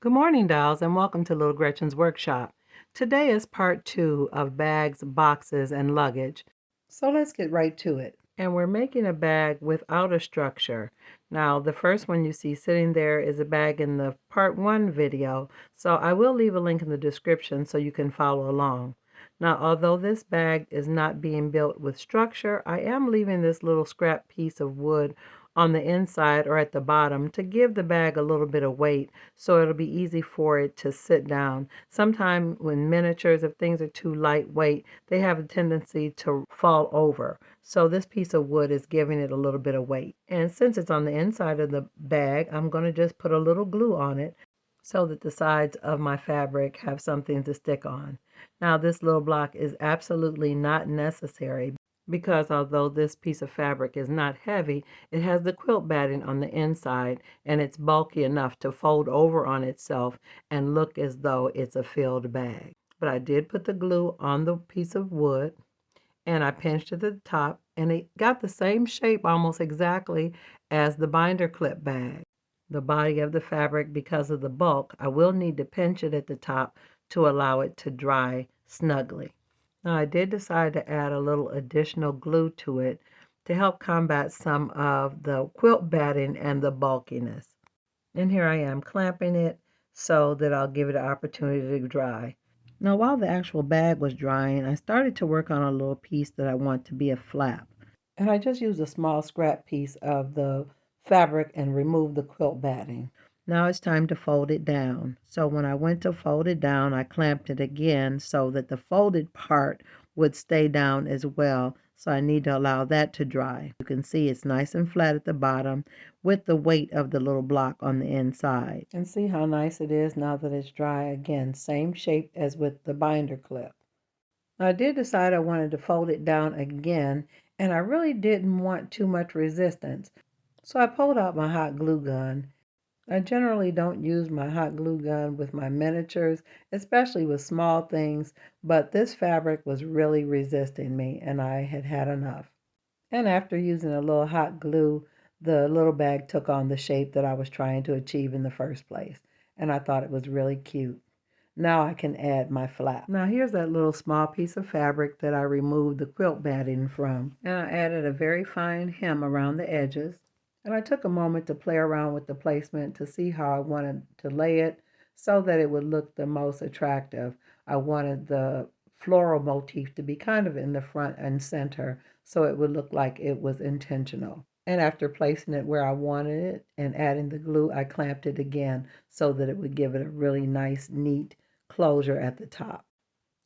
Good morning, dolls, and welcome to Little Gretchen's workshop. Today is part 2 of bags, boxes, and luggage. So let's get right to it. And we're making a bag without a structure. Now, the first one you see sitting there is a bag in the part 1 video, so I will leave a link in the description so you can follow along. Now, although this bag is not being built with structure, I am leaving this little scrap piece of wood on the inside or at the bottom to give the bag a little bit of weight so it'll be easy for it to sit down. Sometimes when miniatures, if things are too lightweight, they have a tendency to fall over. So this piece of wood is giving it a little bit of weight. And since it's on the inside of the bag, I'm going to just put a little glue on it so that the sides of my fabric have something to stick on. Now this little block is absolutely not necessary because although this piece of fabric is not heavy, it has the quilt batting on the inside and it's bulky enough to fold over on itself and look as though it's a filled bag. But I did put the glue on the piece of wood and I pinched it at the top and it got the same shape almost exactly as the binder clip bag. The body of the fabric, because of the bulk, I will need to pinch it at the top to allow it to dry snugly. Now I did decide to add a little additional glue to it to help combat some of the quilt batting and the bulkiness. And here I am clamping it so that I'll give it an opportunity to dry. Now while the actual bag was drying, I started to work on a little piece that I want to be a flap. And I just used a small scrap piece of the fabric and removed the quilt batting. Now it's time to fold it down. So when I went to fold it down, I clamped it again so that the folded part would stay down as well. So I need to allow that to dry. You can see it's nice and flat at the bottom with the weight of the little block on the inside. And see how nice it is now that it's dry. Again, same shape as with the binder clip. I did decide I wanted to fold it down again, and I really didn't want too much resistance. So I pulled out my hot glue gun. I generally don't use my hot glue gun with my miniatures, especially with small things, but this fabric was really resisting me and I had had enough. And after using a little hot glue, the little bag took on the shape that I was trying to achieve in the first place. And I thought it was really cute. Now I can add my flap. Now here's that little small piece of fabric that I removed the quilt batting from. And I added a very fine hem around the edges. And I took a moment to play around with the placement to see how I wanted to lay it so that it would look the most attractive. I wanted the floral motif to be kind of in the front and center so it would look like it was intentional. And after placing it where I wanted it and adding the glue, I clamped it again so that it would give it a really nice, neat closure at the top.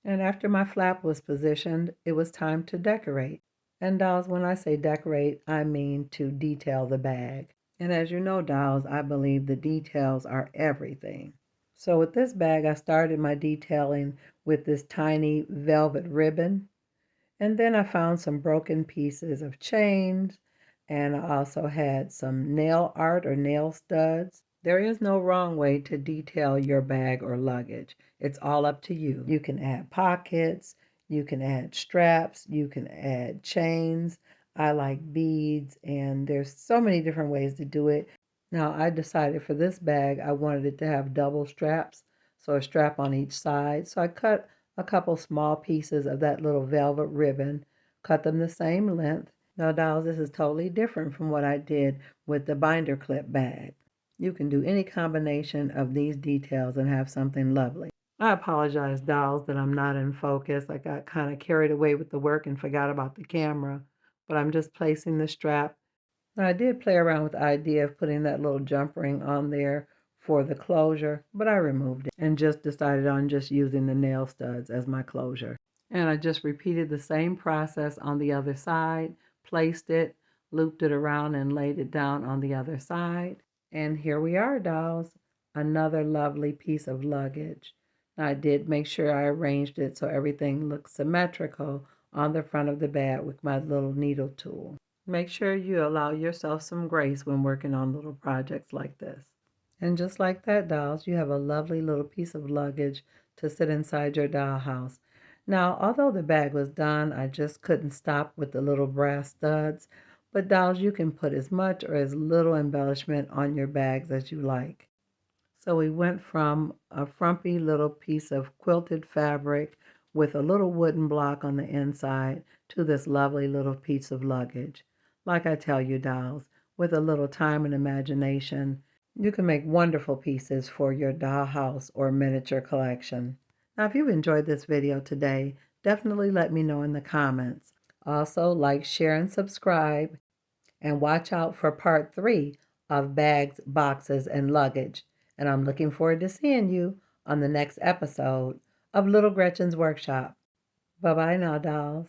And after my flap was positioned, it was time to decorate. And dolls, when I say decorate, I mean to detail the bag. And as you know, dolls, I believe the details are everything. So with this bag, I started my detailing with this tiny velvet ribbon. And then I found some broken pieces of chains. And I also had some nail art or nail studs. There is no wrong way to detail your bag or luggage. It's all up to you. You can add pockets. You can add straps, you can add chains. I like beads, and there's so many different ways to do it. Now, I decided for this bag, I wanted it to have double straps, so a strap on each side. So I cut a couple small pieces of that little velvet ribbon, cut them the same length. Now, dolls, this is totally different from what I did with the binder clip bag. You can do any combination of these details and have something lovely. I apologize, dolls, that I'm not in focus. I got kind of carried away with the work and forgot about the camera, but I'm just placing the strap. Now, I did play around with the idea of putting that little jump ring on there for the closure, but I removed it and just decided on just using the nail studs as my closure. And I just repeated the same process on the other side, placed it, looped it around, and laid it down on the other side. And here we are, dolls, another lovely piece of luggage. I did make sure I arranged it so everything looks symmetrical on the front of the bag with my little needle tool. Make sure you allow yourself some grace when working on little projects like this. And just like that, dolls, you have a lovely little piece of luggage to sit inside your dollhouse. Now, although the bag was done, I just couldn't stop with the little brass studs. But dolls, you can put as much or as little embellishment on your bags as you like. So we went from a frumpy little piece of quilted fabric with a little wooden block on the inside to this lovely little piece of luggage. Like I tell you, dolls, with a little time and imagination, you can make wonderful pieces for your dollhouse or miniature collection. Now, if you've enjoyed this video today, definitely let me know in the comments. Also, like, share, and subscribe, and watch out for part 3 of bags, boxes, and luggage. And I'm looking forward to seeing you on the next episode of Little Gretchen's Workshop. Bye-bye now, dolls.